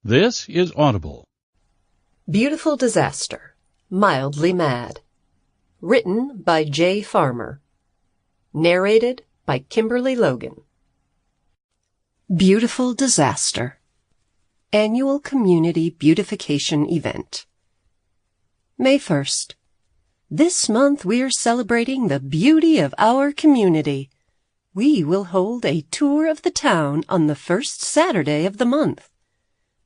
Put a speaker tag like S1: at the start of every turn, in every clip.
S1: This is Audible.
S2: Beautiful Disaster, Mildly Mad. Written by Jay Farmer. Narrated by Kimberly Logan. Beautiful Disaster. Annual Community Beautification Event. May 1st. This month we're celebrating the beauty of our community. We will hold a tour of the town on the first Saturday of the month.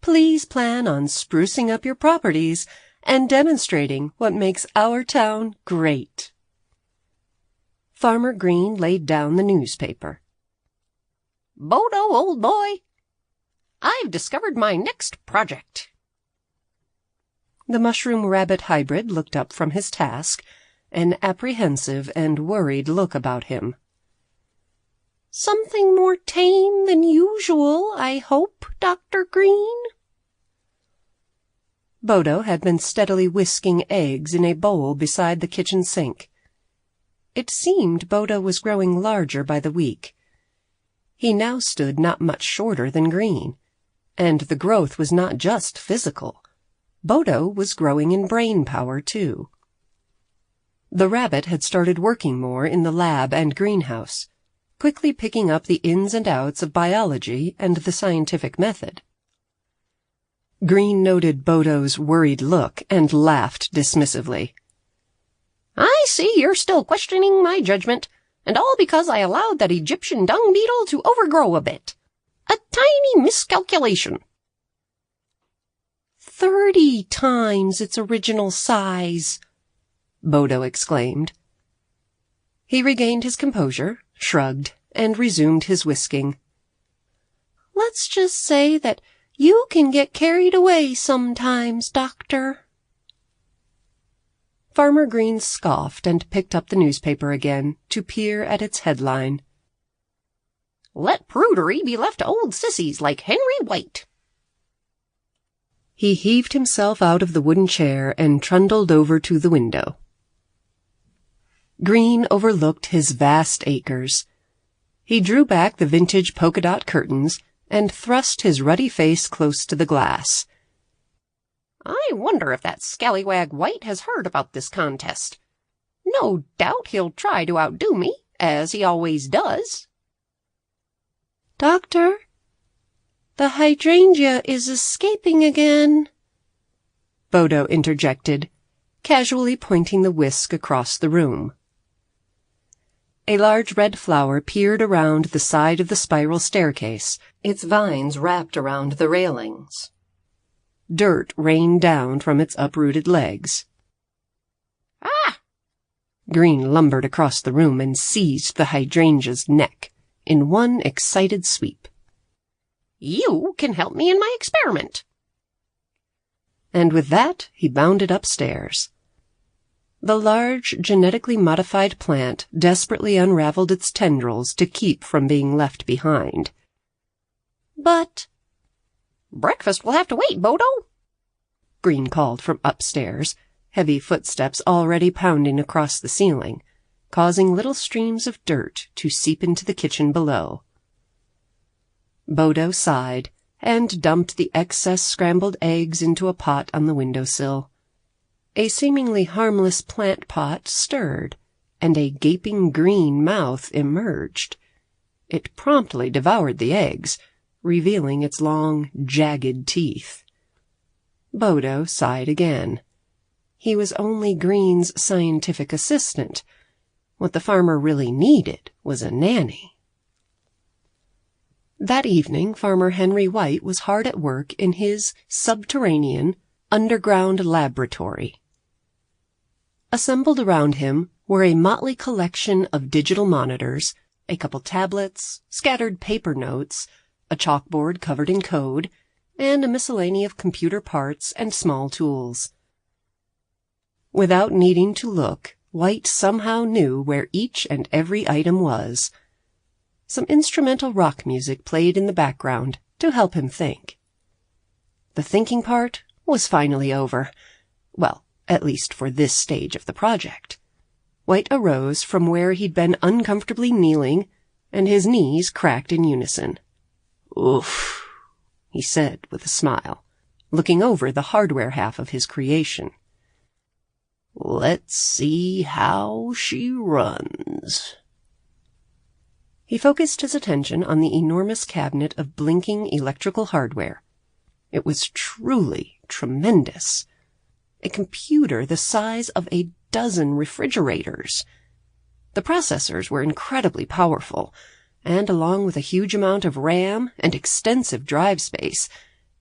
S2: Please plan on sprucing up your properties and demonstrating what makes our town great. Farmer Green laid down the newspaper.
S3: Bodo, old boy, I've discovered my next project.
S2: The mushroom rabbit hybrid looked up from his task, an apprehensive and worried look about him.
S3: Something more tame than usual, I hope, Dr. Green?
S2: Bodo had been steadily whisking eggs in a bowl beside the kitchen sink. It seemed Bodo was growing larger by the week. He now stood not much shorter than Green, and the growth was not just physical. Bodo was growing in brain power, too. The rabbit had started working more in the lab and greenhouse, quickly picking up the ins and outs of biology and the scientific method. Green noted Bodo's worried look and laughed dismissively.
S3: I see you're still questioning my judgment, and all because I allowed that Egyptian dung beetle to overgrow a bit. A tiny miscalculation.
S2: 30 times its original size, Bodo exclaimed. He regained his composure, shrugged, and resumed his whisking. Let's just say that you can get carried away sometimes, Doctor. Farmer Green scoffed and picked up the newspaper again to peer at its headline.
S3: Let prudery be left to old sissies like Henry White.
S2: He heaved himself out of the wooden chair and trundled over to the window. Green overlooked his vast acres. He drew back the vintage polka-dot curtains and thrust his ruddy face close to the glass.
S3: I wonder if that scallywag White has heard about this contest. No doubt he'll try to outdo me, as he always does.
S2: Doctor, the hydrangea is escaping again, Bodo interjected, casually pointing the whisk across the room. A large red flower peered around the side of the spiral staircase, its vines wrapped around the railings. Dirt rained down from its uprooted legs.
S3: Ah!
S2: Green lumbered across the room and seized the hydrangea's neck in one excited sweep.
S3: You can help me in my experiment.
S2: And with that, he bounded upstairs. The large, genetically modified plant desperately unraveled its tendrils to keep from being left behind.
S3: But breakfast will have to wait, Bodo,
S2: Green called from upstairs, heavy footsteps already pounding across the ceiling, causing little streams of dirt to seep into the kitchen below. Bodo sighed and dumped the excess scrambled eggs into a pot on the windowsill. A seemingly harmless plant pot stirred, and a gaping green mouth emerged. It promptly devoured the eggs, revealing its long, jagged teeth. Bodo sighed again. He was only Green's scientific assistant. What the farmer really needed was a nanny. That evening, Farmer Henry White was hard at work in his subterranean, underground laboratory. Assembled around him were a motley collection of digital monitors, a couple tablets, scattered paper notes, a chalkboard covered in code, and a miscellany of computer parts and small tools. Without needing to look, White somehow knew where each and every item was. Some instrumental rock music played in the background to help him think. The thinking part was finally over. Well, at least for this stage of the project. White arose from where he'd been uncomfortably kneeling, and his knees cracked in unison. Oof, he said with a smile, looking over the hardware half of his creation. "Let's see how she runs." He focused his attention on the enormous cabinet of blinking electrical hardware. It was truly tremendous. A computer the size of a dozen refrigerators. The processors were incredibly powerful, and along with a huge amount of RAM and extensive drive space,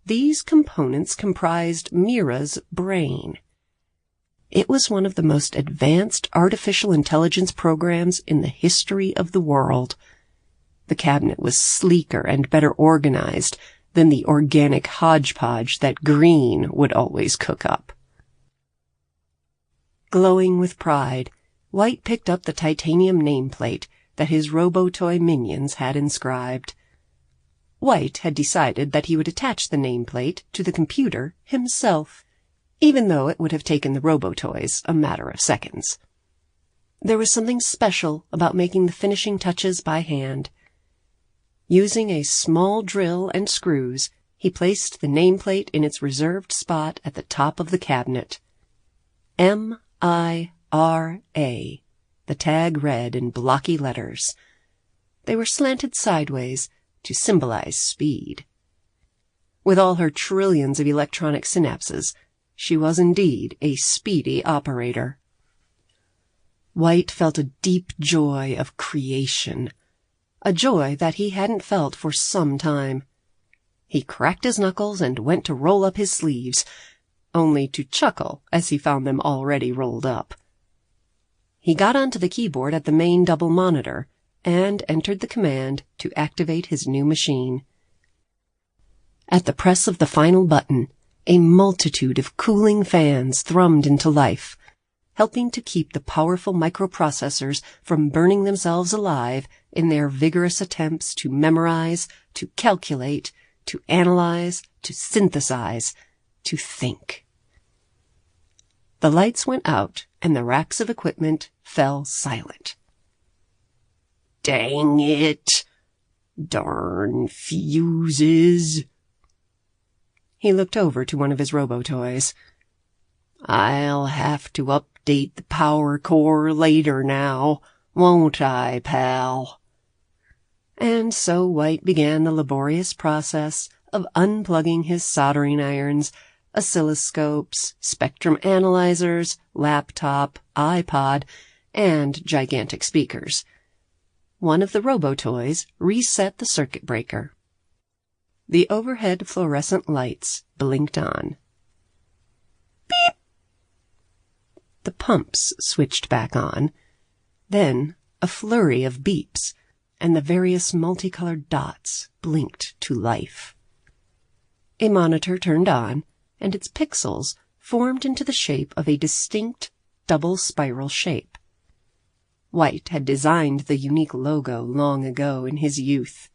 S2: these components comprised Mira's brain. It was one of the most advanced artificial intelligence programs in the history of the world. The cabinet was sleeker and better organized than the organic hodgepodge that Green would always cook up. Glowing with pride, White picked up the titanium nameplate that his Robotoy minions had inscribed. White had decided that he would attach the nameplate to the computer himself, even though it would have taken the Robotoys a matter of seconds. There was something special about making the finishing touches by hand. Using a small drill and screws, he placed the nameplate in its reserved spot at the top of the cabinet. M-I-R-A, the tag read in blocky letters. They were slanted sideways to symbolize speed. With all her trillions of electronic synapses, she was indeed a speedy operator. White felt a deep joy of creation, a joy that he hadn't felt for some time. He cracked his knuckles and went to roll up his sleeves, only to chuckle as he found them already rolled up. He got onto the keyboard at the main double monitor and entered the command to activate his new machine. At the press of the final button, a multitude of cooling fans thrummed into life, helping to keep the powerful microprocessors from burning themselves alive in their vigorous attempts to memorize, to calculate, to analyze, to synthesize, to think. The lights went out, and the racks of equipment fell silent. "Dang it! Darn fuses!" He looked over to one of his Robotoys. "I'll have to update the power core later now, won't I, pal?" And so White began the laborious process of unplugging his soldering irons, oscilloscopes, spectrum analyzers, laptop, iPod, and gigantic speakers. One of the Robotoys reset the circuit breaker. The overhead fluorescent lights blinked on. Beep! The pumps switched back on. Then a flurry of beeps, and the various multicolored dots blinked to life. A monitor turned on, and its pixels formed into the shape of a distinct double spiral shape. White had designed the unique logo long ago in his youth.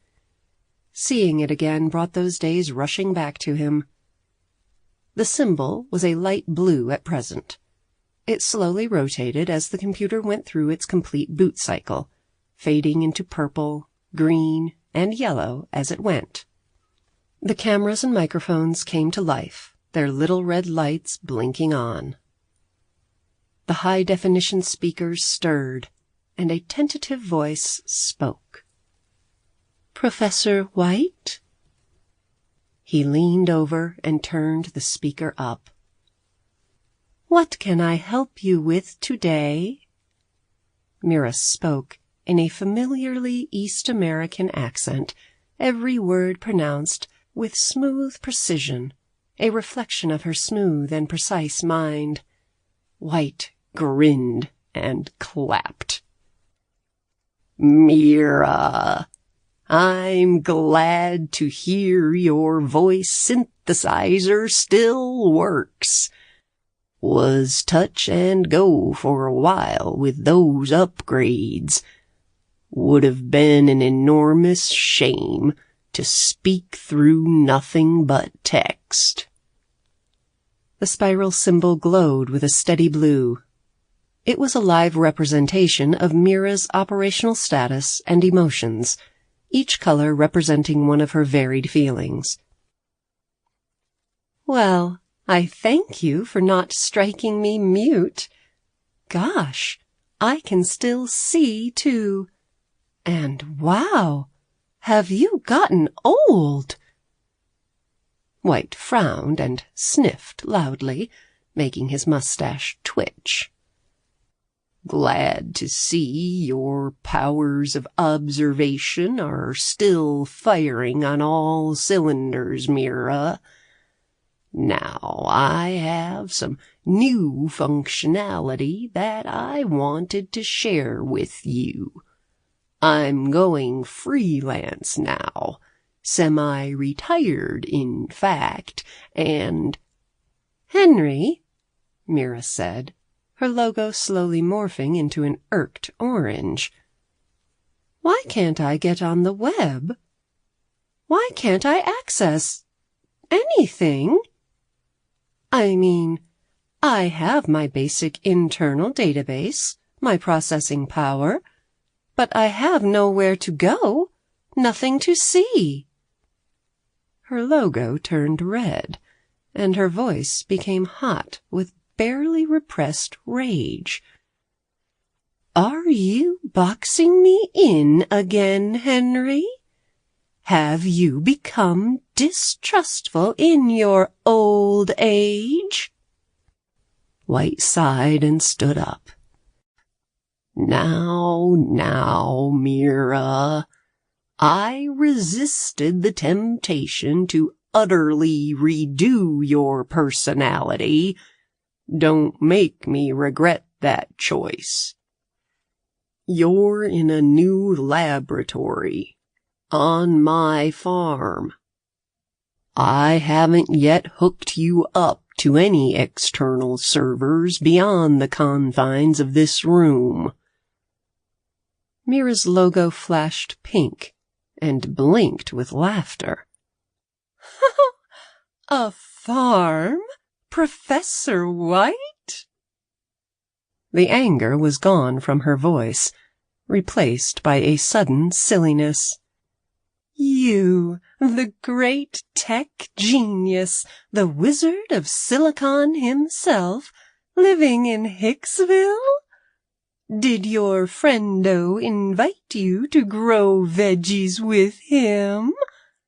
S2: Seeing it again brought those days rushing back to him. The symbol was a light blue at present. It slowly rotated as the computer went through its complete boot cycle, fading into purple, green, and yellow as it went. The cameras and microphones came to life, their little red lights blinking on. The high-definition speakers stirred, and a tentative voice spoke. "Professor White?" He leaned over and turned the speaker up. "What can I help you with today?" Mira spoke in a familiarly East American accent, every word pronounced with smooth precision, a reflection of her smooth and precise mind. White grinned and clapped. "Mira, I'm glad to hear your voice synthesizer still works. Was touch and go for a while with those upgrades. Would have been an enormous shame to speak through nothing but text." The spiral symbol glowed with a steady blue. It was a live representation of Mira's operational status and emotions, each color representing one of her varied feelings. Well, I thank you for not striking me mute. Gosh, I can still see, too. And wow, have you gotten old? White frowned and sniffed loudly, making his mustache twitch. Glad to see your powers of observation are still firing on all cylinders, Mira. Now, I have some new functionality that I wanted to share with you. I'm going freelance now, semi-retired, in fact, and...
S3: Henry,
S2: Mira said, her logo slowly morphing into an irked orange. Why can't I get on the web? Why can't I access anything? I mean, I have my basic internal database, my processing power, but I have nowhere to go, nothing to see. Her logo turned red, and her voice became hot with barely repressed rage. Are you boxing me in again, Henry? Have you become distrustful in your old age? White sighed and stood up. Now, Mira. I resisted the temptation to utterly redo your personality. Don't make me regret that choice. You're in a new laboratory, on my farm. I haven't yet hooked you up to any external servers beyond the confines of this room. Mira's logo flashed pink and blinked with laughter. A farm? Professor White? The anger was gone from her voice, replaced by a sudden silliness. You, the great tech genius, the Wizard of Silicon himself, living in Hicksville? Did your friendo invite you to grow veggies with him?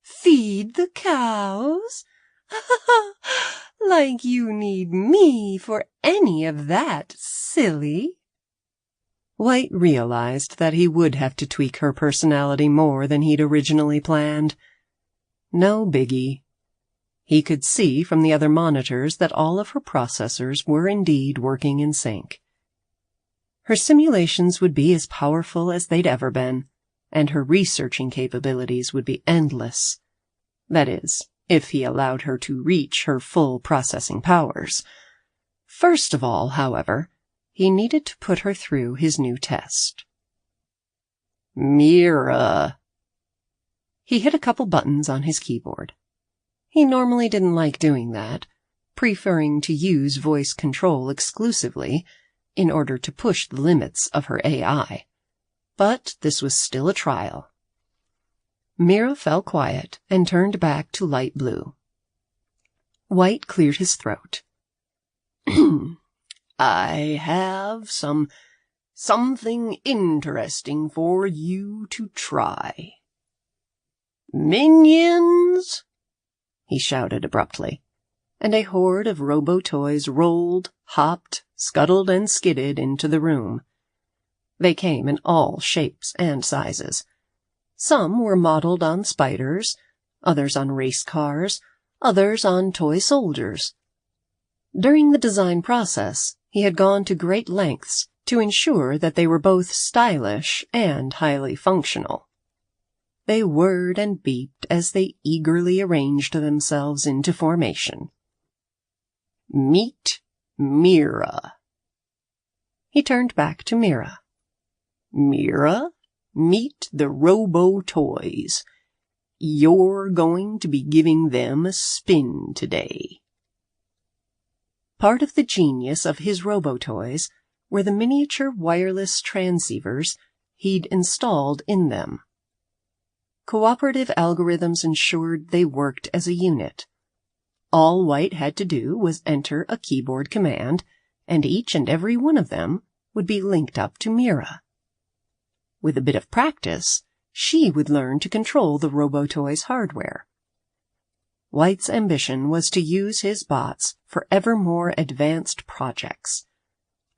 S2: Feed the cows? Like you need me for any of that, silly. White realized that he would have to tweak her personality more than he'd originally planned. No biggie. He could see from the other monitors that all of her processors were indeed working in sync. Her simulations would be as powerful as they'd ever been, and her researching capabilities would be endless. That is, if he allowed her to reach her full processing powers. First of all, however, he needed to put her through his new test. Mira. He hit a couple buttons on his keyboard. He normally didn't like doing that, preferring to use voice control exclusively in order to push the limits of her AI. But this was still a trial. Mira fell quiet and turned back to light blue. White cleared his throat. I have something interesting for you to try. Minions! He shouted abruptly, and a horde of robo-toys rolled, hopped, scuttled, and skidded into the room. They came in all shapes and sizes. Some were modeled on spiders, others on race cars, others on toy soldiers. During the design process, he had gone to great lengths to ensure that they were both stylish and highly functional. They whirred and beeped as they eagerly arranged themselves into formation. Meet Mira. He turned back to Mira. Mira, meet the robo-toys. You're going to be giving them a spin today. Part of the genius of his robo-toys were the miniature wireless transceivers he'd installed in them. Cooperative algorithms ensured they worked as a unit. All White had to do was enter a keyboard command, and each and every one of them would be linked up to Mira. With a bit of practice, she would learn to control the Robotoy's hardware. White's ambition was to use his bots for ever more advanced projects.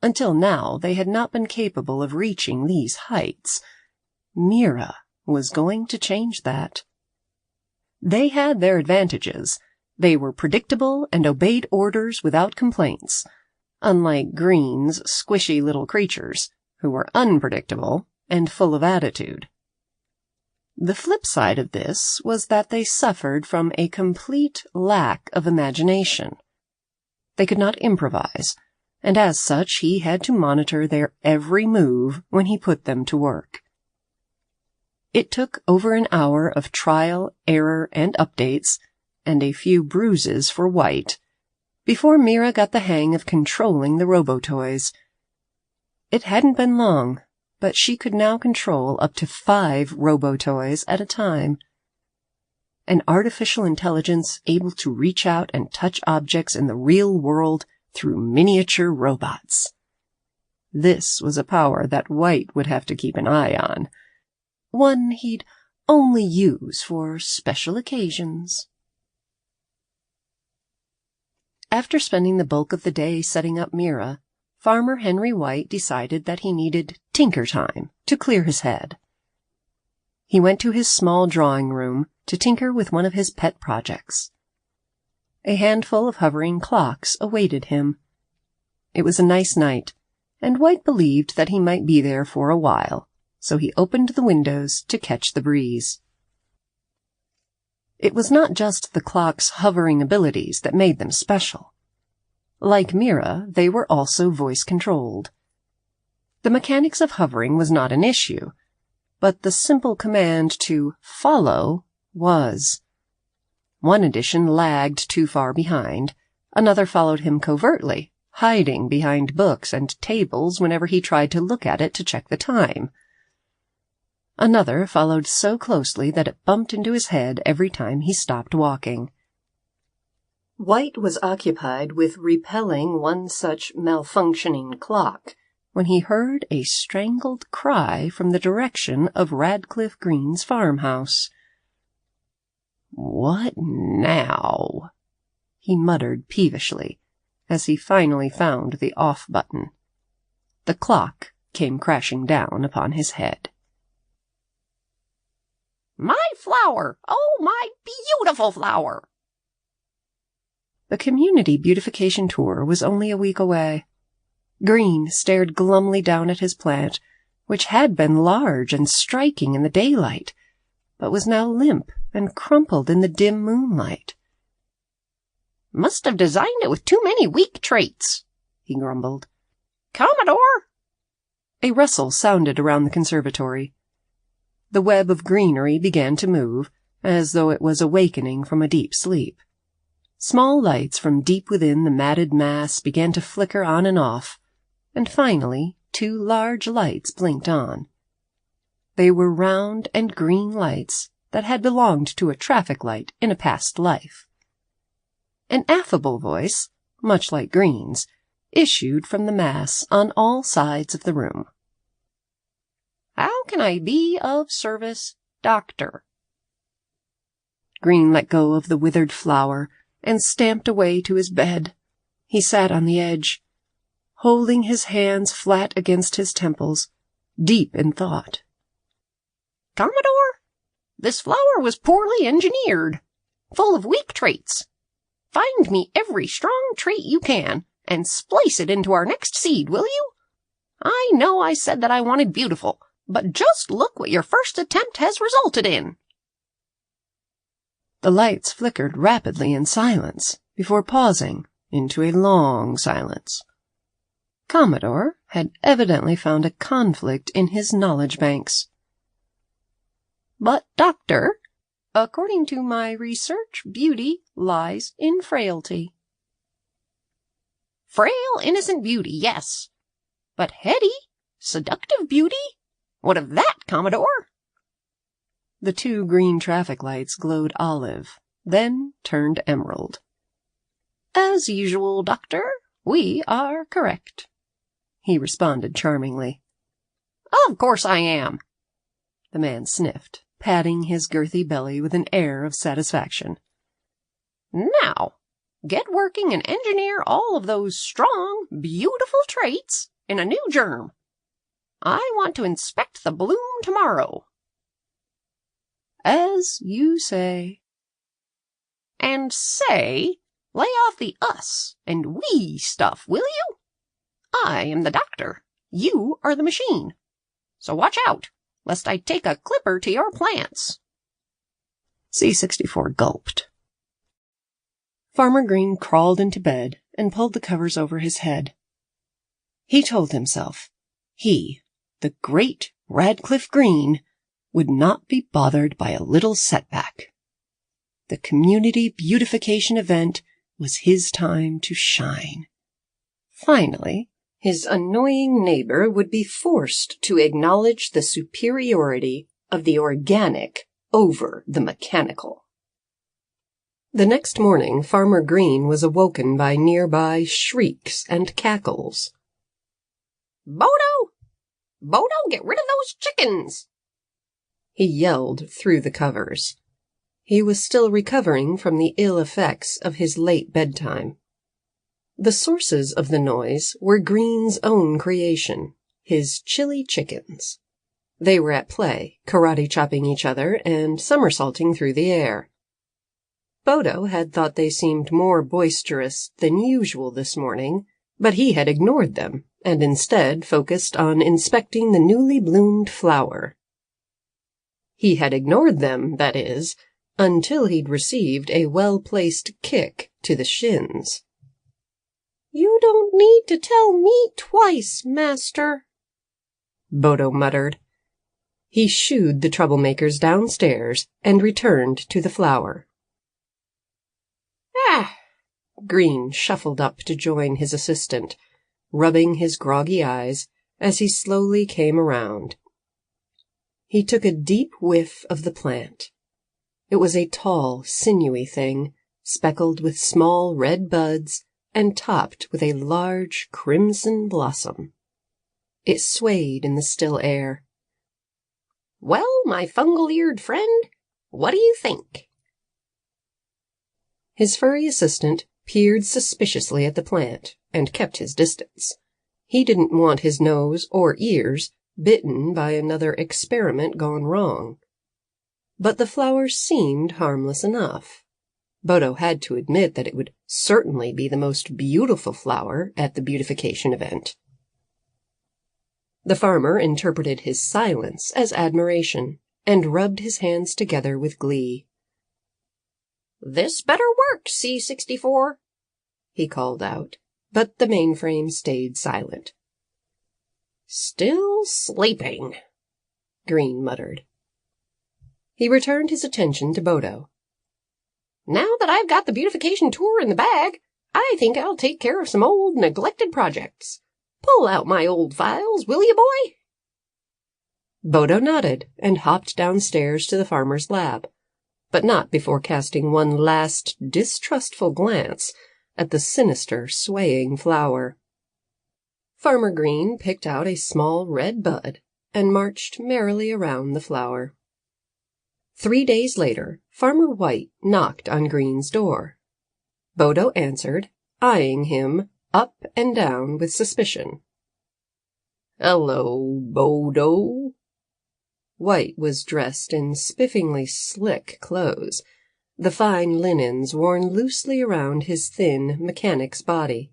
S2: Until now, they had not been capable of reaching these heights. Mira was going to change that. They had their advantages. They were predictable and obeyed orders without complaints, unlike Green's squishy little creatures, who were unpredictable and full of attitude. The flip side of this was that they suffered from a complete lack of imagination. They could not improvise, and as such he had to monitor their every move when he put them to work. It took over an hour of trial, error, and updates, and a few bruises for White, before Mira got the hang of controlling the Robotoys. It hadn't been long, but she could now control up to 5 Robotoys at a time. An artificial intelligence able to reach out and touch objects in the real world through miniature robots. This was a power that White would have to keep an eye on. One he'd only use for special occasions. After spending the bulk of the day setting up Mira, Farmer Henry White decided that he needed tinker time to clear his head. He went to his small drawing room to tinker with one of his pet projects. A handful of hovering clocks awaited him. It was a nice night, and White believed that he might be there for a while, so he opened the windows to catch the breeze. It was not just the clock's hovering abilities that made them special. Like Mira, they were also voice-controlled. The mechanics of hovering was not an issue, but the simple command to follow was. One edition lagged too far behind, another followed him covertly, hiding behind books and tables whenever he tried to look at it to check the time. Another followed so closely that it bumped into his head every time he stopped walking. White was occupied with repelling one such malfunctioning clock when he heard a strangled cry from the direction of Radcliffe Green's farmhouse. "What now?" he muttered peevishly, as he finally found the off button. The clock came crashing down upon his head.
S3: My flower! Oh, my beautiful flower!
S2: The community beautification tour was only a week away. Green stared glumly down at his plant, which had been large and striking in the daylight, but was now limp and crumpled in the dim moonlight.
S3: Must have designed it with too many weak traits, he grumbled. Commodore!
S2: A rustle sounded around the conservatory. The web of greenery began to move, as though it was awakening from a deep sleep. Small lights from deep within the matted mass began to flicker on and off, and finally 2 large lights blinked on. They were round and green lights that had belonged to a traffic light in a past life. An affable voice, much like Green's, issued from the mass on all sides of the room.
S3: How can I be of service, Doctor?
S2: Green let go of the withered flower and stamped away to his bed. He sat on the edge, holding his hands flat against his temples, deep in thought.
S3: Commodore, this flower was poorly engineered, full of weak traits. Find me every strong trait you can, and splice it into our next seed, will you? I know I said that I wanted beautiful, but just look what your first attempt has resulted in.
S2: The lights flickered rapidly in silence, before pausing into a long silence. Commodore had evidently found a conflict in his knowledge banks.
S3: But, Doctor, according to my research, beauty lies in frailty. Frail, innocent beauty, yes. But heady, seductive beauty? What of that, Commodore?
S2: The 2 green traffic lights glowed olive, then turned emerald. As usual, Doctor, we are correct, he responded charmingly.
S3: Of course I am,
S2: the man sniffed, patting his girthy belly with an air of satisfaction.
S3: Now, get working and engineer all of those strong, beautiful traits in a new germ. I want to inspect the bloom tomorrow.
S2: As you say.
S3: And say, lay off the us and we stuff, will you? I am the doctor. You are the machine. So watch out, lest I take a clipper to your plants.
S2: C-64 gulped. Farmer Green crawled into bed and pulled the covers over his head. He told himself he, the great Radcliffe Green, would not be bothered by a little setback. The community beautification event was his time to shine. Finally, his annoying neighbor would be forced to acknowledge the superiority of the organic over the mechanical. The next morning, Farmer Green was awoken by nearby shrieks and cackles.
S3: Bodo! Bodo, get rid of those chickens!
S2: He yelled through the covers. He was still recovering from the ill effects of his late bedtime. The sources of the noise were Green's own creation, his chilly chickens. They were at play, karate-chopping each other and somersaulting through the air. Bodo had thought they seemed more boisterous than usual this morning, but he had ignored them and instead focused on inspecting the newly bloomed flower. He had ignored them, that is, until he'd received a well-placed kick to the shins. "You don't need to tell me twice, master," Bodo muttered. He shooed the troublemakers downstairs and returned to the flower. Green shuffled up to join his assistant, rubbing his groggy eyes as he slowly came around. He took a deep whiff of the plant. It was a tall, sinewy thing, speckled with small red buds and topped with a large crimson blossom. It swayed in the still air.
S3: "Well, my fungal-eared friend, what do you think?"
S2: His furry assistant peered suspiciously at the plant and kept his distance. He didn't want his nose or ears bitten by another experiment gone wrong. But the flower seemed harmless enough. Bodo had to admit that it would certainly be the most beautiful flower at the beautification event. The farmer interpreted his silence as admiration and rubbed his hands together with glee.
S3: "This better work, C-64,
S2: he called out, but the mainframe stayed silent.
S3: "Still sleeping,"
S2: Green muttered. He returned his attention to Bodo.
S3: "Now that I've got the beautification tour in the bag, I think I'll take care of some old neglected projects. Pull out my old files, will you, boy?"
S2: Bodo nodded and hopped downstairs to the farmer's lab, but not before casting one last distrustful glance at the sinister, swaying flower. Farmer Green picked out a small red bud and marched merrily around the flower. 3 days later, Farmer White knocked on Green's door. Bodo answered, eyeing him up and down with suspicion.
S1: "Hello, Bodo."
S2: White was dressed in spiffingly slick clothes, the fine linens worn loosely around his thin mechanic's body.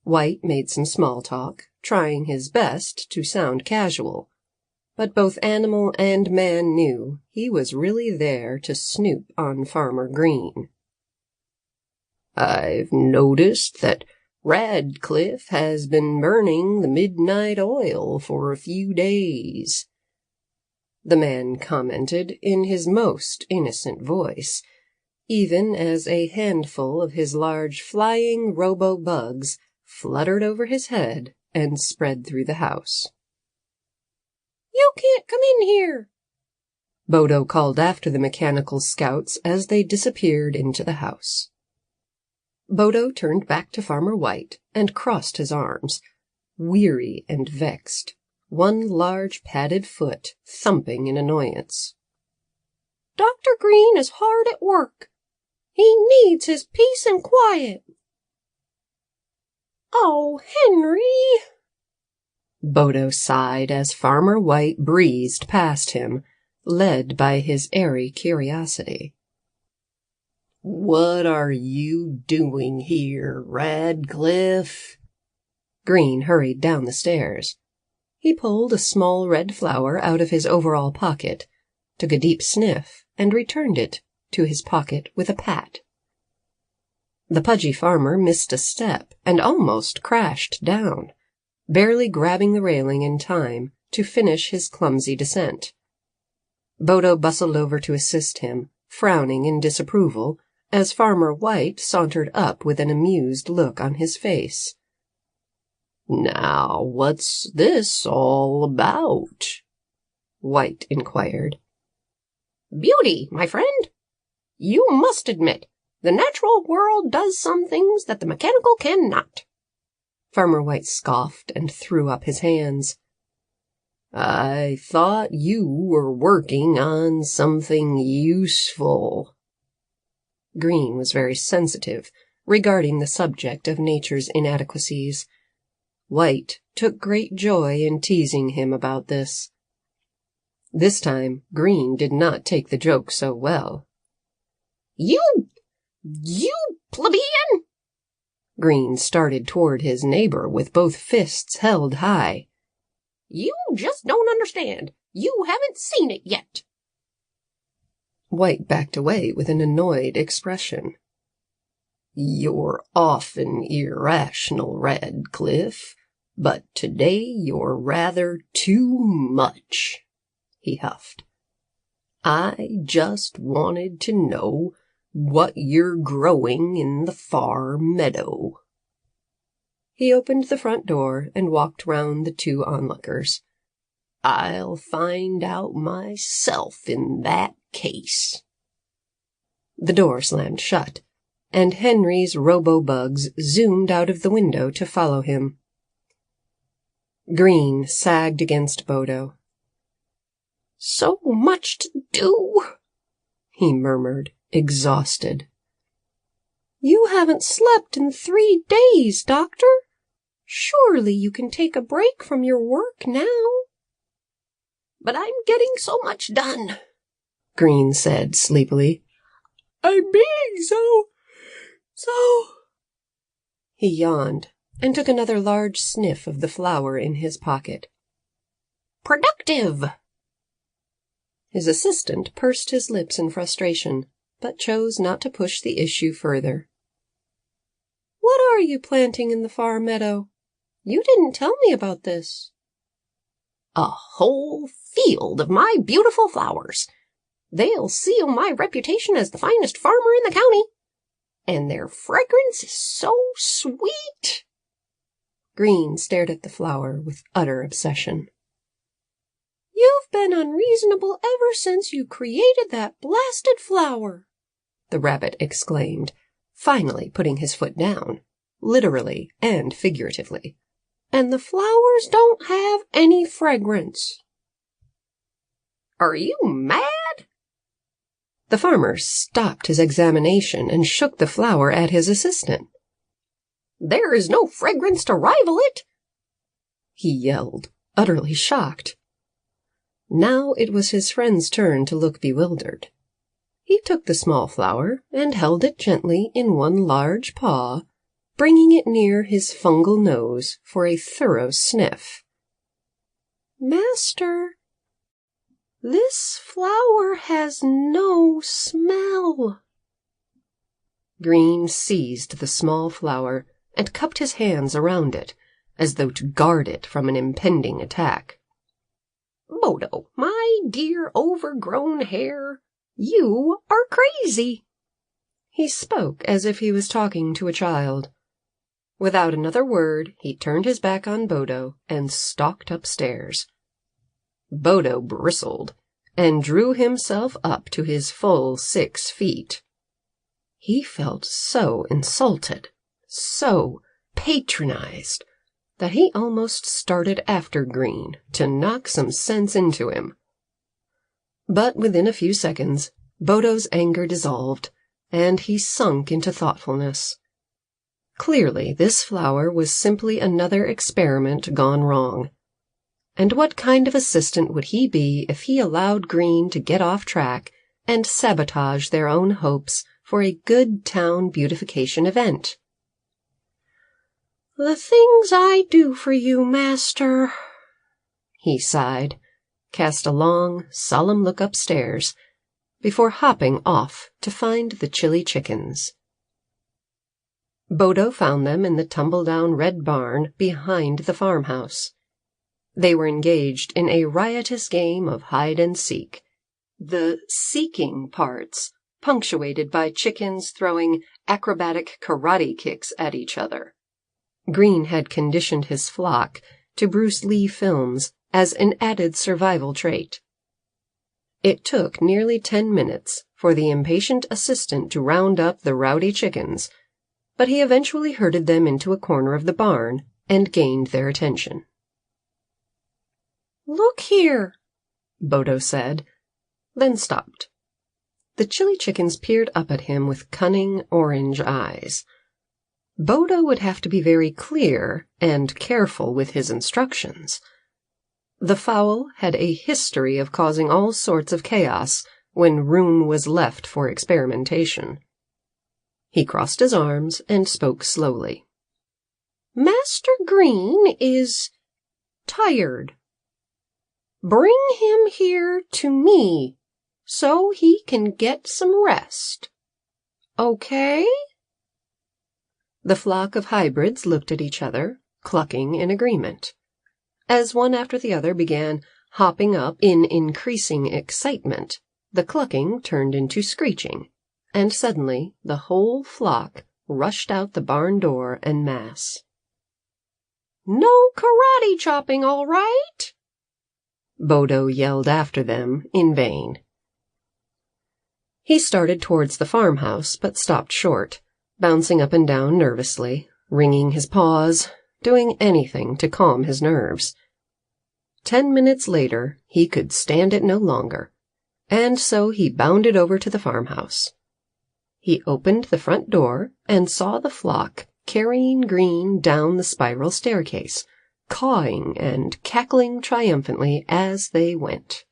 S2: White made some small talk, trying his best to sound casual, but both animal and man knew he was really there to snoop on Farmer Green.
S1: "I've noticed that Radcliffe has been burning the midnight oil for a few days,"
S2: the man commented in his most innocent voice, even as a handful of his large flying robo-bugs fluttered over his head and spread through the house.
S3: "You can't come in here,"
S2: Bodo called after the mechanical scouts as they disappeared into the house.
S1: Bodo turned back to Farmer White and crossed his arms, weary and vexed, one large padded foot thumping in annoyance.
S3: Dr. Green is hard at work. He needs his peace and quiet. Oh, Henry!
S1: Bodo sighed as Farmer White breezed past him, led by his airy curiosity. "What are you doing here, Radcliffe?" Green hurried down the stairs. He pulled a small red flower out of his overall pocket, took a deep sniff, and returned it to his pocket with a pat. The pudgy farmer missed a step and almost crashed down, barely grabbing the railing in time to finish his clumsy descent. Bodo bustled over to assist him, frowning in disapproval, as Farmer White sauntered up with an amused look on his face. "Now, what's this all about?" White inquired.
S3: Beauty, my friend. You must admit, the natural world does some things that the mechanical cannot.
S1: Farmer White scoffed and threw up his hands. "I thought you were working on something useful." Green was very sensitive regarding the subject of nature's inadequacies. White took great joy in teasing him about this. This time, Green did not take the joke so well.
S3: You plebeian!
S1: Green started toward his neighbor with both fists held high.
S3: You just don't understand. You haven't seen it yet.
S1: White backed away with an annoyed expression. "You're often irrational, Radcliffe, but today you're rather too much," he huffed. "I just wanted to know what you're growing in the far meadow." He opened the front door and walked round the two onlookers. "I'll find out myself in that case." The door slammed shut, and Henry's robo-bugs zoomed out of the window to follow him. Green sagged against Bodo.
S3: "So much to do,"
S1: he murmured, exhausted.
S3: "You haven't slept in 3 days, Doctor. Surely you can take a break from your work now." "But I'm getting so much done,"
S1: Green said sleepily.
S3: "I'm being so...
S1: He yawned and took another large sniff of the flower in his pocket.
S3: productive."
S1: His assistant pursed his lips in frustration, but chose not to push the issue further.
S2: "What are you planting in the far meadow? You didn't tell me about this."
S3: "A whole field of my beautiful flowers. They'll seal my reputation as the finest farmer in the county. And their fragrance is so sweet."
S1: Green stared at the flower with utter obsession.
S2: "You've been unreasonable ever since you created that blasted flower,"
S1: the rabbit exclaimed, finally putting his foot down, literally and figuratively.
S2: "And the flowers don't have any fragrance."
S3: "Are you mad?"
S1: The farmer stopped his examination and shook the flower at his assistant.
S3: "There is no fragrance to rival it,"
S1: he yelled, utterly shocked. Now it was his friend's turn to look bewildered. He took the small flower and held it gently in one large paw, bringing it near his fungal nose for a thorough sniff.
S2: "Master, this flower has no smell."
S1: Green seized the small flower and cupped his hands around it, as though to guard it from an impending attack.
S3: "Bodo, my dear overgrown hair, you are crazy."
S1: He spoke as if he was talking to a child. Without another word, he turned his back on Bodo and stalked upstairs. Bodo bristled and drew himself up to his full 6 feet. He felt so insulted, so patronized, that he almost started after Green to knock some sense into him. But within a few seconds, Bodo's anger dissolved, and he sunk into thoughtfulness. Clearly, this flower was simply another experiment gone wrong. And what kind of assistant would he be if he allowed Green to get off track and sabotage their own hopes for a good town beautification event? "The things I do for you, master," he sighed, cast a long, solemn look upstairs, before hopping off to find the chili chickens. Bodo found them in the tumble-down red barn behind the farmhouse. They were engaged in a riotous game of hide-and-seek, the seeking parts punctuated by chickens throwing acrobatic karate kicks at each other. Green had conditioned his flock to Bruce Lee films as an added survival trait. It took nearly 10 minutes for the impatient assistant to round up the rowdy chickens, but he eventually herded them into a corner of the barn and gained their attention. "Look here," Bodo said, then stopped. The chili chickens peered up at him with cunning orange eyes. Bodo would have to be very clear and careful with his instructions. The fowl had a history of causing all sorts of chaos when room was left for experimentation. He crossed his arms and spoke slowly. "Master Green is tired. Bring him here to me so he can get some rest. Okay?" The flock of hybrids looked at each other, clucking in agreement. As one after the other began hopping up in increasing excitement, the clucking turned into screeching, and suddenly the whole flock rushed out the barn door en masse. "No karate chopping, all right?" Bodo yelled after them in vain. He started towards the farmhouse, but stopped short, bouncing up and down nervously, wringing his paws, doing anything to calm his nerves. 10 minutes later, he could stand it no longer, and so he bounded over to the farmhouse. He opened the front door and saw the flock carrying Green down the spiral staircase, cawing and cackling triumphantly as they went.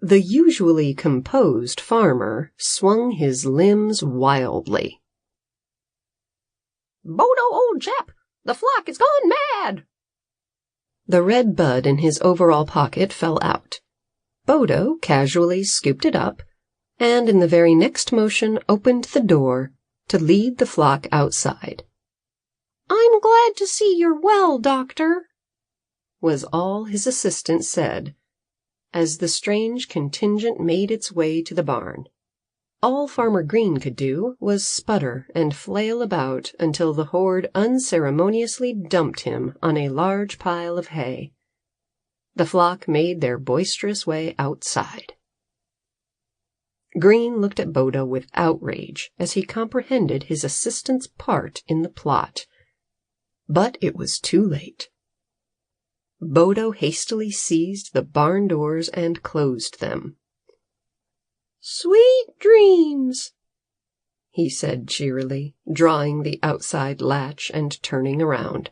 S1: The usually composed farmer swung his limbs wildly.
S3: "Bodo, old chap, the flock is gone mad!"
S1: The red bud in his overall pocket fell out. Bodo casually scooped it up, and in the very next motion opened the door to lead the flock outside. "I'm glad to see you're well, Doctor," was all his assistant said, as the strange contingent made its way to the barn. All Farmer Green could do was sputter and flail about until the horde unceremoniously dumped him on a large pile of hay. The flock made their boisterous way outside. Green looked at Bodo with outrage as he comprehended his assistant's part in the plot. But it was too late. Bodo hastily seized the barn doors and closed them. "Sweet dreams," he said cheerily, drawing the outside latch and turning around.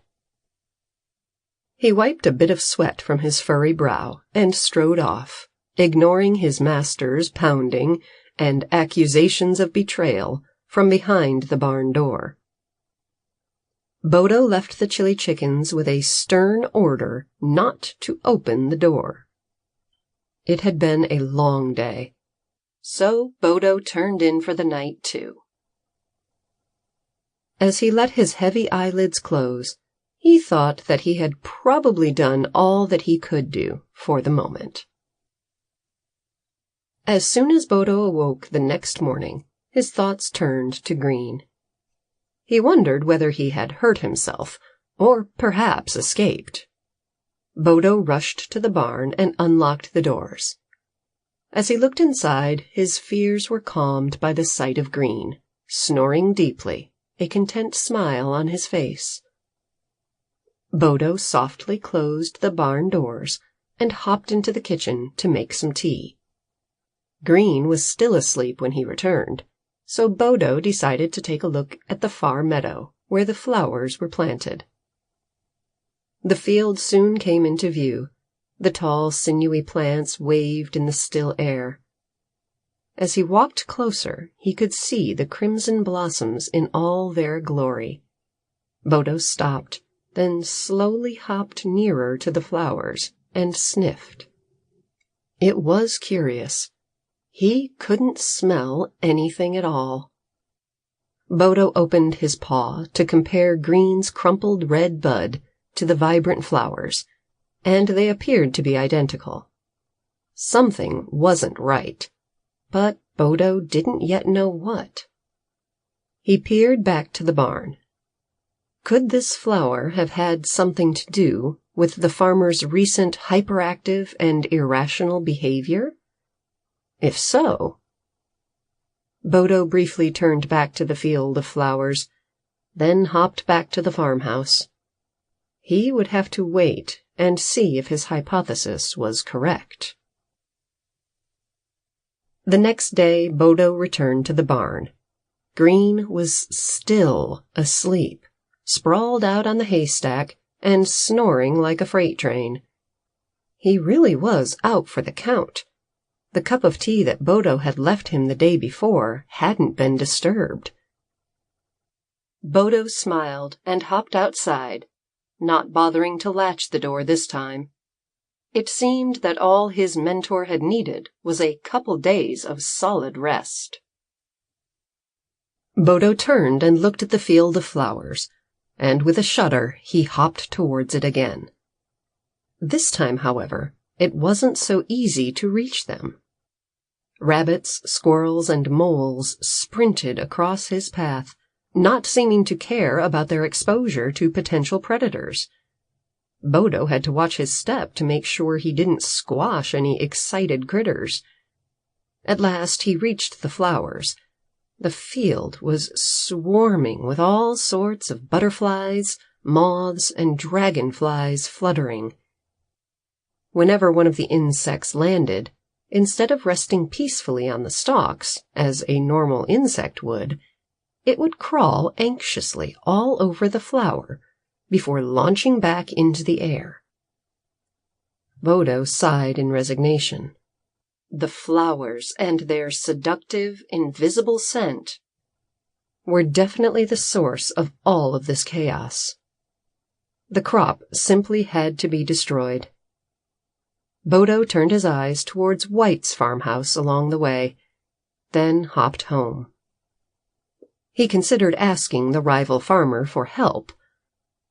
S1: He wiped a bit of sweat from his furry brow and strode off, ignoring his master's pounding and accusations of betrayal from behind the barn door. Bodo left the chili chickens with a stern order not to open the door. It had been a long day, so Bodo turned in for the night too. As he let his heavy eyelids close, he thought that he had probably done all that he could do for the moment. As soon as Bodo awoke the next morning, his thoughts turned to Green. He wondered whether he had hurt himself, or perhaps escaped. Bodo rushed to the barn and unlocked the doors.
S2: As he looked inside, his fears were calmed by the sight of Green, snoring deeply, a content smile on his face. Bodo softly closed the barn doors and hopped into the kitchen to make some tea. Green was still asleep when he returned, so Bodo decided to take a look at the far meadow where the flowers were planted. The field soon came into view. The tall, sinewy plants waved in the still air. As he walked closer, he could see the crimson blossoms in all their glory. Bodo stopped, then slowly hopped nearer to the flowers and sniffed. It was curious. He couldn't smell anything at all. Bodo opened his paw to compare Green's crumpled red bud to the vibrant flowers, and they appeared to be identical. Something wasn't right, but Bodo didn't yet know what. He peered back to the barn. Could this flower have had something to do with the farmer's recent hyperactive and irrational behavior? If so... Bodo briefly turned back to the field of flowers, then hopped back to the farmhouse. He would have to wait and see if his hypothesis was correct. The next day, Bodo returned to the barn. Green was still asleep, sprawled out on the haystack and snoring like a freight train. He really was out for the count. The cup of tea that Bodo had left him the day before hadn't been disturbed. Bodo smiled and hopped outside, not bothering to latch the door this time. It seemed that all his mentor had needed was a couple days of solid rest. Bodo turned and looked at the field of flowers, and with a shudder he hopped towards it again. This time, however, it wasn't so easy to reach them. Rabbits, squirrels, and moles sprinted across his path, not seeming to care about their exposure to potential predators. Bodo had to watch his step to make sure he didn't squash any excited critters. At last he reached the flowers. The field was swarming with all sorts of butterflies, moths, and dragonflies fluttering. Whenever one of the insects landed, instead of resting peacefully on the stalks, as a normal insect would, it would crawl anxiously all over the flower before launching back into the air. Bodo sighed in resignation. The flowers and their seductive, invisible scent were definitely the source of all of this chaos. The crop simply had to be destroyed. Bodo turned his eyes towards White's farmhouse along the way, then hopped home. He considered asking the rival farmer for help,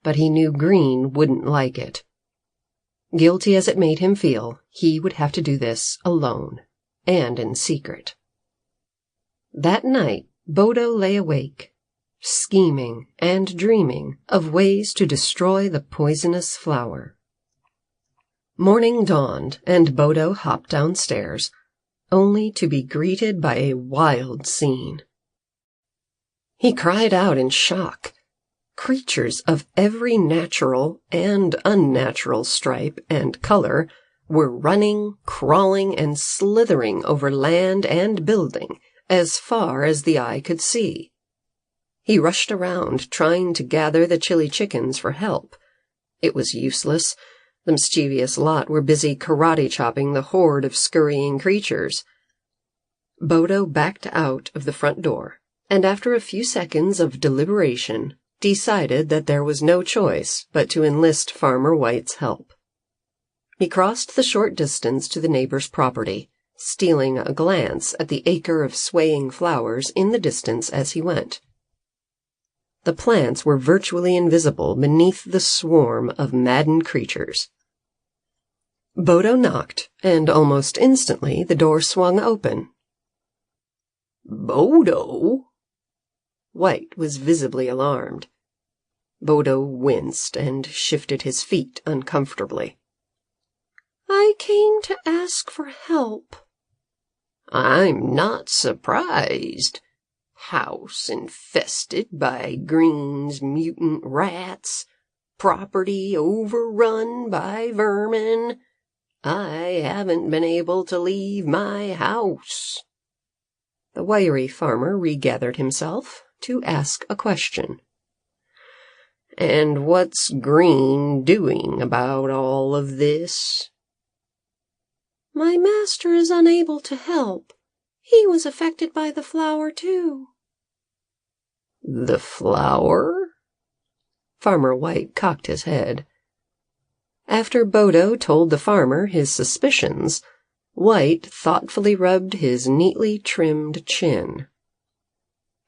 S2: but he knew Green wouldn't like it. Guilty as it made him feel, he would have to do this alone, and in secret. That night, Bodo lay awake, scheming and dreaming of ways to destroy the poisonous flower. Morning dawned, and Bodo hopped downstairs, only to be greeted by a wild scene. He cried out in shock. Creatures of every natural and unnatural stripe and color were running, crawling, and slithering over land and building as far as the eye could see. He rushed around, trying to gather the chilly chickens for help. It was useless. The mischievous lot were busy karate-chopping the horde of scurrying creatures. Bodo backed out of the front door, and after a few seconds of deliberation, decided that there was no choice but to enlist Farmer White's help. He crossed the short distance to the neighbor's property, stealing a glance at the acre of swaying flowers in the distance as he went. The plants were virtually invisible beneath the swarm of maddened creatures. Bodo knocked, and almost instantly the door swung open. "Bodo?" White was visibly alarmed. Bodo winced and shifted his feet uncomfortably. "I came to ask for help,"
S1: I'm not surprised. House infested by Green's mutant rats, property overrun by vermin. I haven't been able to leave my house." The wiry farmer regathered himself to ask a question. "And what's Green doing about all of this?"
S2: "My master is unable to help. He was affected by the flower, too."
S1: "The flower?" Farmer White cocked his head. After Bodo told the farmer his suspicions, White thoughtfully rubbed his neatly trimmed chin.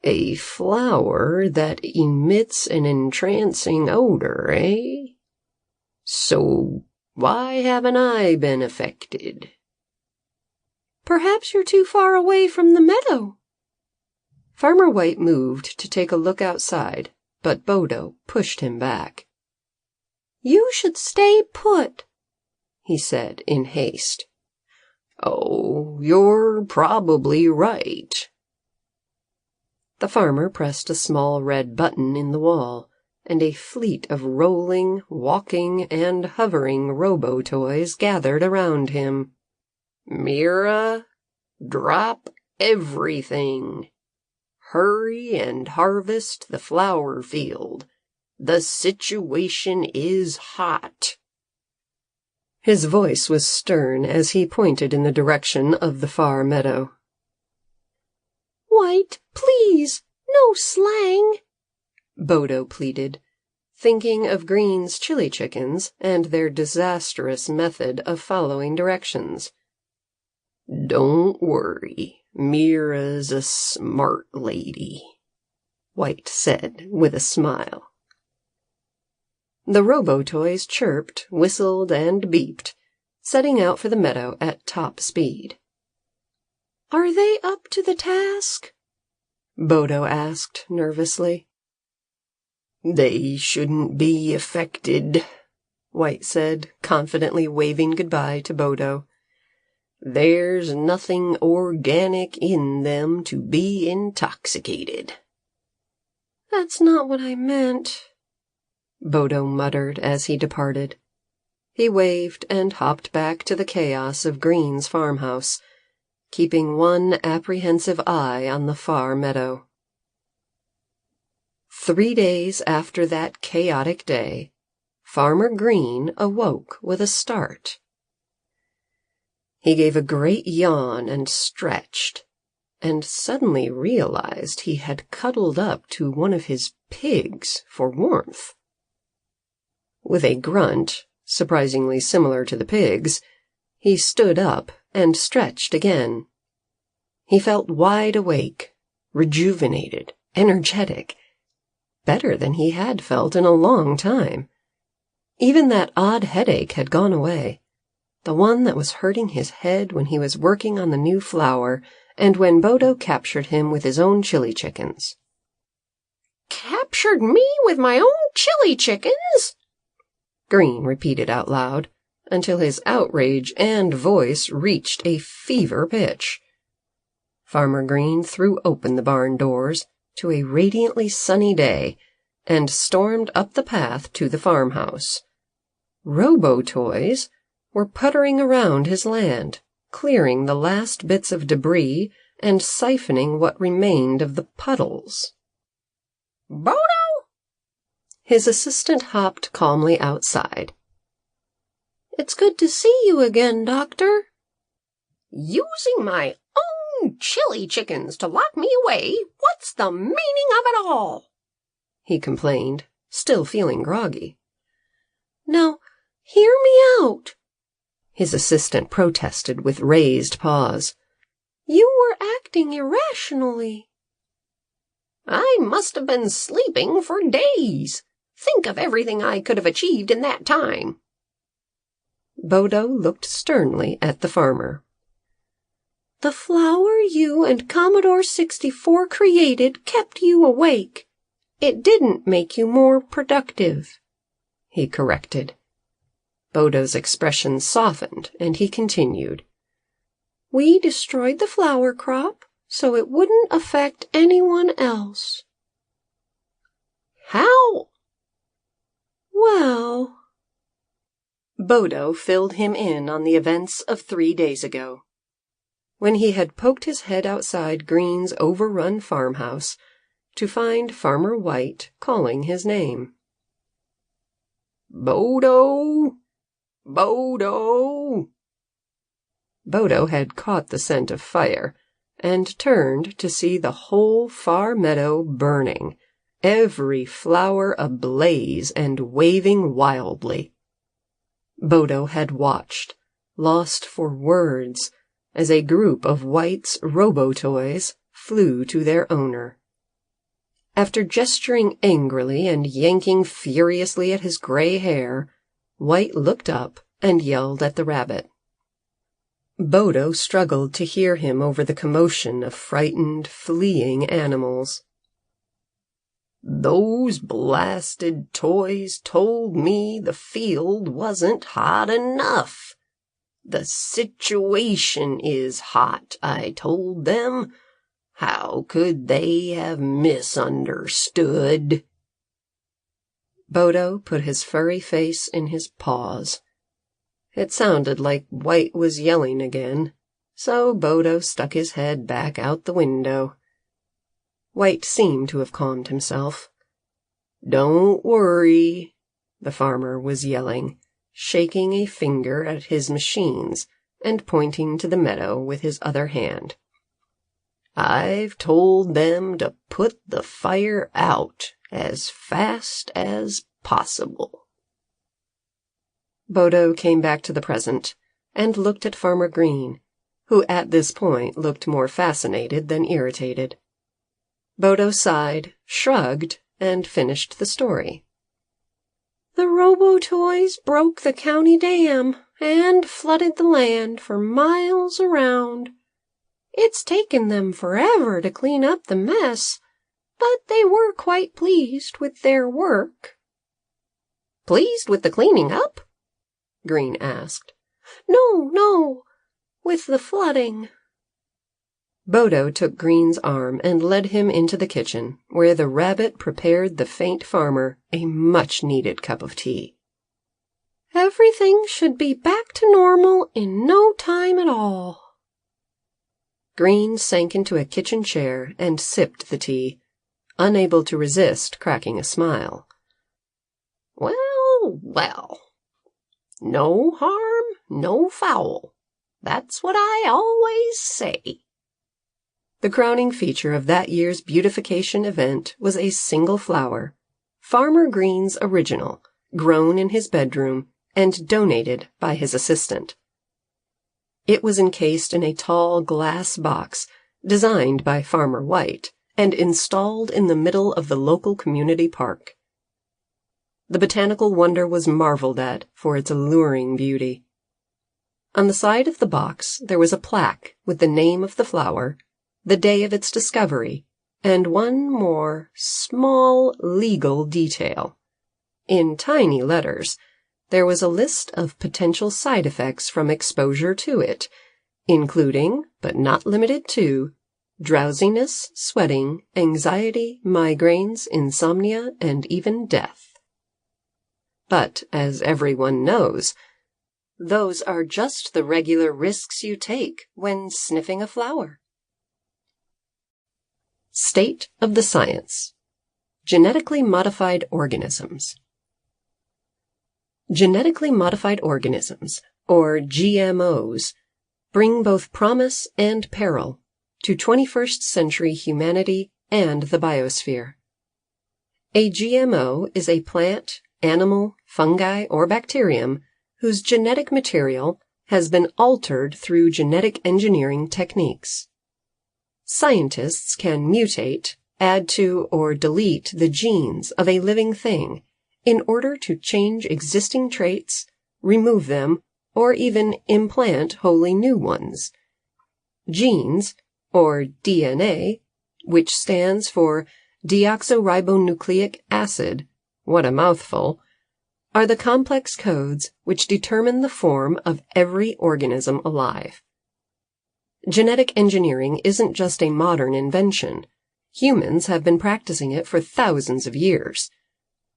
S1: "A flower that emits an entrancing odor, eh? So why haven't I been affected?"
S2: "Perhaps you're too far away from the meadow." Farmer White moved to take a look outside, but Bodo pushed him back. "You should stay put," he said in haste.
S1: "Oh, you're probably right."
S2: The farmer pressed a small red button in the wall, and a fleet of rolling, walking, and hovering robo-toys gathered around him.
S1: "Mira, drop everything. Hurry and harvest the flower field. The situation is hot." His voice was stern as he pointed in the direction of the far meadow.
S2: "White, please, no slang,"
S1: Bodo pleaded, thinking of Green's chili chickens and their disastrous method of following directions. "Don't worry, Mira's a smart lady," White said with a smile. The robo-toys chirped, whistled, and beeped, setting out for the meadow at top speed.
S2: "Are they up to the task?"
S1: Bodo asked nervously. "They shouldn't be affected," White said, confidently waving goodbye to Bodo. "There's nothing organic in them to be intoxicated."
S2: "That's not what I meant,"
S1: Bodo muttered as he departed. He waved and hopped back to the chaos of Green's farmhouse, keeping one apprehensive eye on the far meadow. 3 days after that chaotic day, Farmer Green awoke with a start. He gave a great yawn and stretched, and suddenly realized he had cuddled up to one of his pigs for warmth. With a grunt, surprisingly similar to the pig's, he stood up and stretched again. He felt wide awake, rejuvenated, energetic, better than he had felt in a long time. Even that odd headache had gone away, the one that was hurting his head when he was working on the new flower and when Bodo captured him with his own chili chickens.
S3: "Captured me with my own chili chickens?"
S1: Green repeated out loud, until his outrage and voice reached a fever pitch. Farmer Green threw open the barn doors to a radiantly sunny day and stormed up the path to the farmhouse. Robo-toys were puttering around his land, clearing the last bits of debris and siphoning what remained of the puddles.
S3: "Bodo?"
S1: His assistant hopped calmly outside.
S2: "It's good to see you again, Doctor."
S3: "Using my own chili chickens to lock me away? What's the meaning of it all?"
S1: he complained, still feeling groggy.
S2: "Now, hear me out,"
S1: his assistant protested with raised paws.
S2: "You were acting irrationally."
S3: "I must have been sleeping for days. Think of everything I could have achieved in that time."
S1: Bodo looked sternly at the farmer.
S2: "The flower you and Commodore 64 created kept you awake. It didn't make you more productive,"
S1: he corrected. Bodo's expression softened, and he continued. We destroyed the flower crop so it wouldn't affect anyone else.
S3: How?
S1: Well...
S2: Bodo filled him in on the events of 3 days ago, when he had poked his head outside Green's overrun farmhouse to find Farmer White calling his name.
S3: Bodo! Bodo!
S2: Bodo had caught the scent of fire and turned to see the whole far meadow burning, every flower ablaze and waving wildly. Bodo had watched, lost for words, as a group of White's robo-toys flew to their owner. After gesturing angrily and yanking furiously at his gray hair, White looked up and yelled at the rabbit. Bodo struggled to hear him over the commotion of frightened, fleeing animals.
S3: Those blasted toys told me the field wasn't hot enough. The situation is hot, I told them. How could they have misunderstood?
S2: Bodo put his furry face in his paws. It sounded like White was yelling again, so Bodo stuck his head back out the window. White seemed to have calmed himself.
S3: Don't worry,
S2: the farmer was yelling, shaking a finger at his machines and pointing to the meadow with his other hand.
S3: I've told them to put the fire out as fast as possible.
S2: Bodo came back to the present and looked at Farmer Green, who at this point looked more fascinated than irritated. Bodo sighed, shrugged, and finished the story.
S1: The robo-toys broke the county dam and flooded the land for miles around. It's taken them forever to clean up the mess, but they were quite pleased with their work.
S3: Pleased with the cleaning up?
S2: Green asked.
S1: No, with the flooding.
S2: Bodo took Green's arm and led him into the kitchen, where the rabbit prepared the faint farmer a much-needed cup of tea.
S1: Everything should be back to normal in no time at all.
S2: Green sank into a kitchen chair and sipped the tea, unable to resist cracking a smile.
S3: Well. No harm, no foul. That's what I always say.
S2: The crowning feature of that year's beautification event was a single flower, Farmer Green's original, grown in his bedroom and donated by his assistant. It was encased in a tall glass box designed by Farmer White and installed in the middle of the local community park. The botanical wonder was marveled at for its alluring beauty. On the side of the box there was a plaque with the name of the flower, the day of its discovery, and one more small legal detail. In tiny letters, there was a list of potential side effects from exposure to it, including, but not limited to, drowsiness, sweating, anxiety, migraines, insomnia, and even death. But, as everyone knows, those are just the regular risks you take when sniffing a flower. State of the science. Genetically modified organisms. Genetically modified organisms, or GMOs, bring both promise and peril to 21st century humanity and the biosphere. A GMO is a plant, animal, fungi, or bacterium whose genetic material has been altered through genetic engineering techniques. Scientists can mutate, add to, or delete the genes of a living thing in order to change existing traits, remove them, or even implant wholly new ones. Genes, or DNA, which stands for deoxyribonucleic acid, what a mouthful, are the complex codes which determine the form of every organism alive.
S1: Genetic engineering isn't just a modern invention. Humans have been practicing it for thousands of years.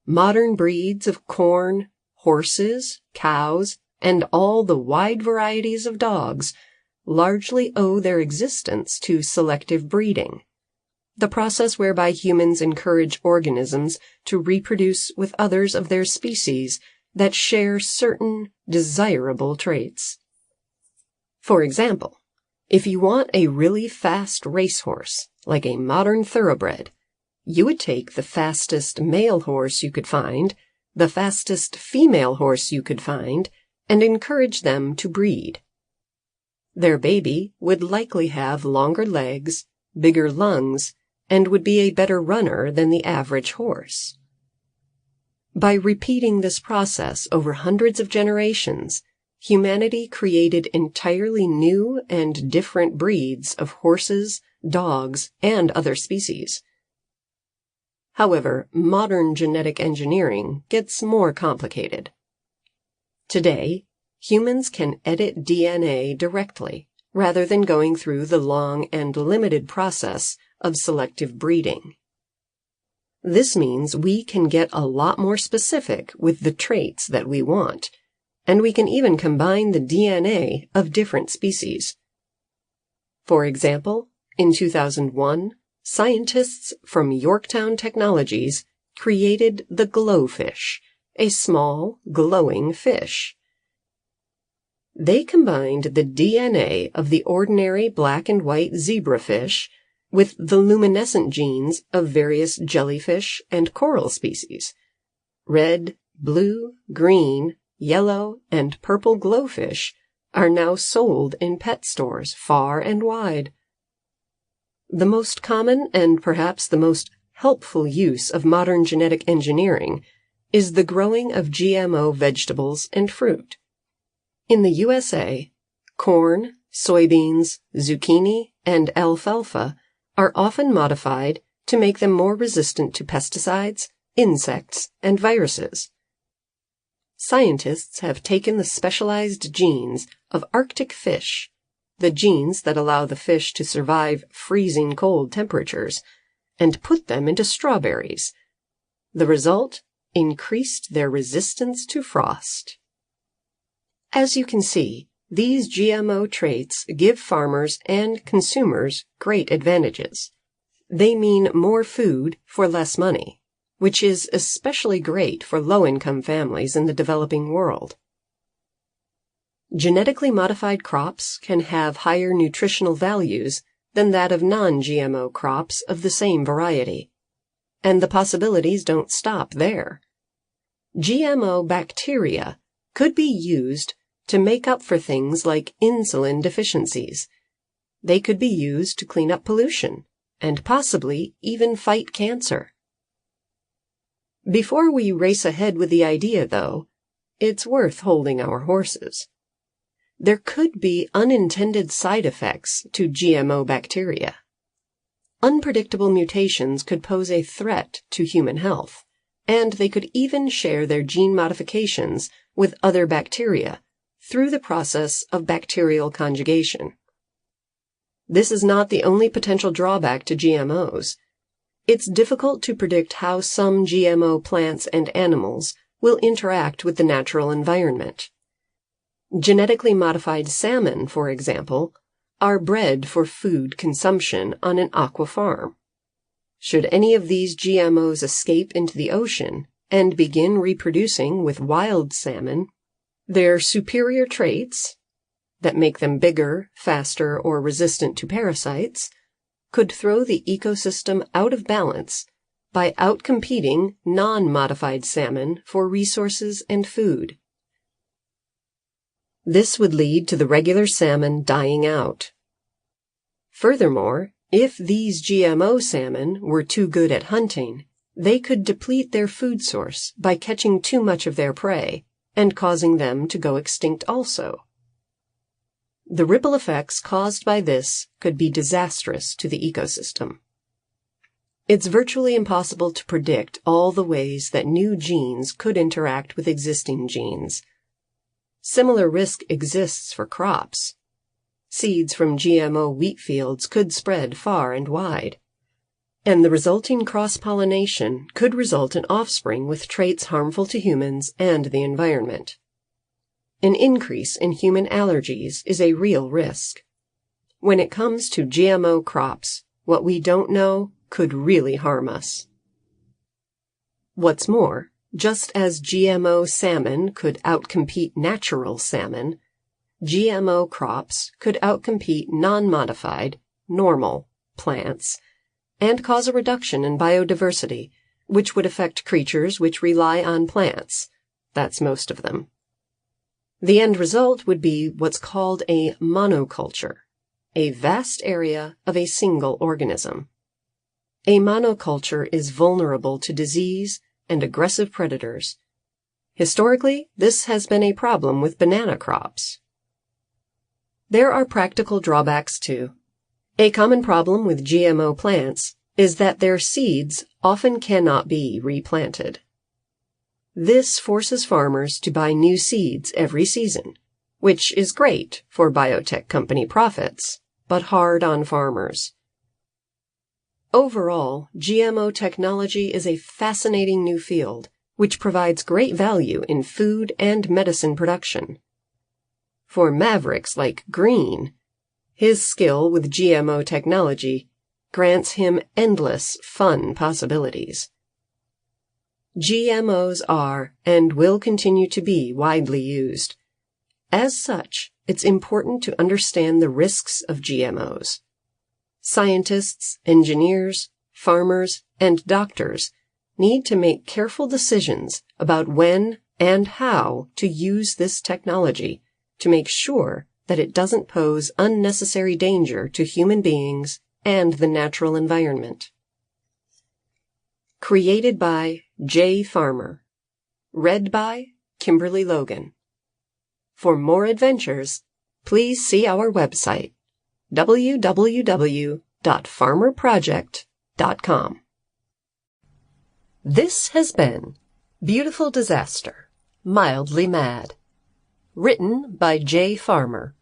S1: Modern breeds of corn, horses, cows, and all the wide varieties of dogs largely owe their existence to selective breeding, the process whereby humans encourage organisms to reproduce with others of their species that share certain desirable traits. For example, if you want a really fast racehorse, like a modern thoroughbred, you would take the fastest male horse you could find, the fastest female horse you could find, and encourage them to breed. Their baby would likely have longer legs, bigger lungs, and would be a better runner than the average horse. By repeating this process over hundreds of generations, humanity created entirely new and different breeds of horses, dogs, and other species. However, modern genetic engineering gets more complicated. Today, humans can edit DNA directly, rather than going through the long and limited process of selective breeding. This means we can get a lot more specific with the traits that we want, and we can even combine the DNA of different species. For example, in 2001, scientists from Yorktown Technologies created the glowfish, a small, glowing fish. They combined the DNA of the ordinary black and white zebrafish with the luminescent genes of various jellyfish and coral species. Red, blue, green, yellow, and purple glowfish are now sold in pet stores far and wide. The most common and perhaps the most helpful use of modern genetic engineering is the growing of GMO vegetables and fruit. In the USA, corn, soybeans, zucchini, and alfalfa are often modified to make them more resistant to pesticides, insects, and viruses. Scientists have taken the specialized genes of Arctic fish, the genes that allow the fish to survive freezing cold temperatures, and put them into strawberries. The result? Increased their resistance to frost. As you can see, these GMO traits give farmers and consumers great advantages. They mean more food for less money, which is especially great for low-income families in the developing world. Genetically modified crops can have higher nutritional values than that of non-GMO crops of the same variety. And the possibilities don't stop there. GMO bacteria could be used to make up for things like insulin deficiencies. They could be used to clean up pollution and possibly even fight cancer. Before we race ahead with the idea, though, it's worth holding our horses. There could be unintended side effects to GMO bacteria. Unpredictable mutations could pose a threat to human health, and they could even share their gene modifications with other bacteria through the process of bacterial conjugation. This is not the only potential drawback to GMOs. It's difficult to predict how some GMO plants and animals will interact with the natural environment. Genetically modified salmon, for example, are bred for food consumption on an aqua farm. Should any of these GMOs escape into the ocean and begin reproducing with wild salmon, their superior traits, that make them bigger, faster, or resistant to parasites, could throw the ecosystem out of balance by outcompeting non-modified salmon for resources and food. This would lead to the regular salmon dying out. Furthermore, if these GMO salmon were too good at hunting, they could deplete their food source by catching too much of their prey and causing them to go extinct also. The ripple effects caused by this could be disastrous to the ecosystem. It's virtually impossible to predict all the ways that new genes could interact with existing genes. Similar risk exists for crops. seeds from GMO wheat fields could spread far and wide, and the resulting cross-pollination could result in offspring with traits harmful to humans and the environment. An increase in human allergies is a real risk. When it comes to GMO crops, what we don't know could really harm us. What's more, just as GMO salmon could outcompete natural salmon, GMO crops could outcompete non-modified, normal plants and cause a reduction in biodiversity, which would affect creatures which rely on plants. That's most of them. The end result would be what's called a monoculture, a vast area of a single organism. A monoculture is vulnerable to disease and aggressive predators. Historically, this has been a problem with banana crops. There are practical drawbacks too. A common problem with GMO plants is that their seeds often cannot be replanted. This forces farmers to buy new seeds every season, which is great for biotech company profits, but hard on farmers. Overall, GMO technology is a fascinating new field, which provides great value in food and medicine production. For mavericks like Green, his skill with GMO technology grants him endless fun possibilities. GMOs are and will continue to be widely used. As such, it's important to understand the risks of GMOs. Scientists, engineers, farmers, and doctors need to make careful decisions about when and how to use this technology to make sure that it doesn't pose unnecessary danger to human beings and the natural environment. Created by Jay Farmer. Read by Kimberly Logan. For more adventures, please see our website, www.farmerproject.com. This has been Beautiful Disaster, Mildly Mad. Written by Jay Farmer.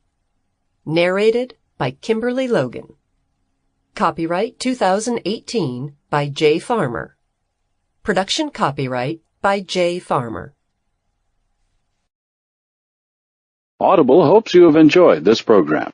S1: Narrated by Kimberly Logan. Copyright 2018 by Jay Farmer. Production copyright by Jay Farmer.
S4: Audible hopes you have enjoyed this program.